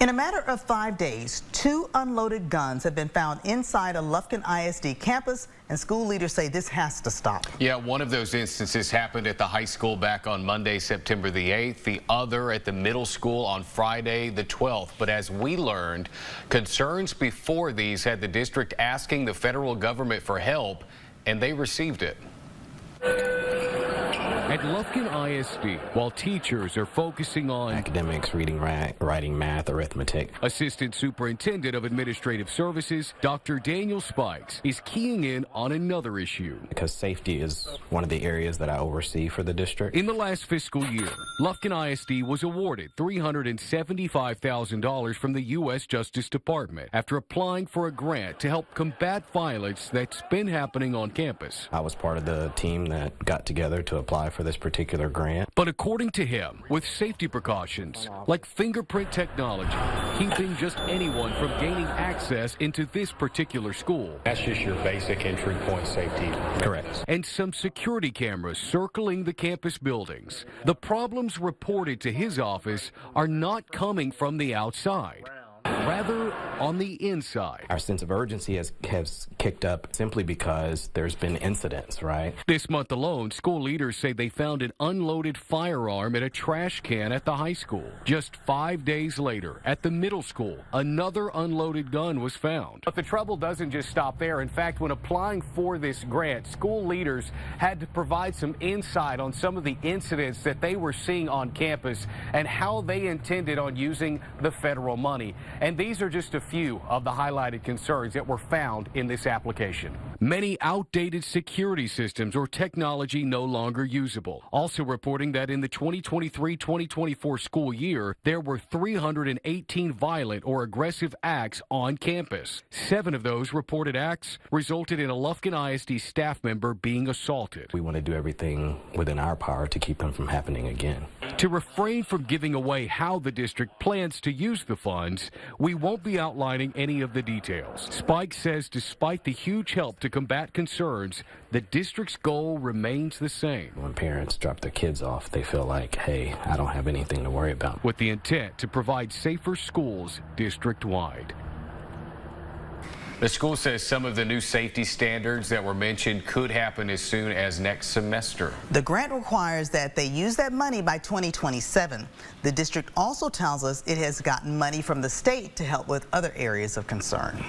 In a matter of 5 days, 2 unloaded guns have been found inside a Lufkin ISD campus, and school leaders say this has to stop. Yeah, one of those instances happened at the high school back on Monday, September the 8th. The other at the middle school on Friday, the 12th. But as we learned, concerns before these had the district asking the federal government for help, and they received it. At Lufkin ISD, while teachers are focusing on academics, reading, writing, math, arithmetic, Assistant Superintendent of Administrative Services, Dr. Daniel Spikes, is keying in on another issue. Because safety is one of the areas that I oversee for the district. In the last fiscal year, Lufkin ISD was awarded $375,000 from the U.S. Justice Department after applying for a grant to help combat violence that's been happening on campus. I was part of the team that got together to apply for this particular grant. But according to him, with safety precautions like fingerprint technology, keeping just anyone from gaining access into this particular school. That's just your basic entry point safety. Correct. And some security cameras circling the campus buildings. The problems reported to his office are not coming from the outside, rather on the inside. Our sense of urgency has kicked up simply because there's been incidents, right? This month alone, school leaders say they found an unloaded firearm in a trash can at the high school. Just 5 days later, at the middle school, another unloaded gun was found. But the trouble doesn't just stop there. In fact, when applying for this grant, school leaders had to provide some insight on some of the incidents that they were seeing on campus and how they intended on using the federal money. And these are just a few of the highlighted concerns that were found in this application. Many outdated security systems or technology no longer usable. Also reporting that in the 2023-2024 school year, there were 318 violent or aggressive acts on campus. 7 of those reported acts resulted in a Lufkin ISD staff member being assaulted. We want to do everything within our power to keep them from happening again. To refrain from giving away how the district plans to use the funds, we won't be outlining any of the details. Spike says despite the huge help to combat concerns, the district's goal remains the same. When parents drop their kids off, they feel like, hey, I don't have anything to worry about. With the intent to provide safer schools district-wide. The school says some of the new safety standards that were mentioned could happen as soon as next semester. The grant requires that they use that money by 2027. The district also tells us it has gotten money from the state to help with other areas of concern.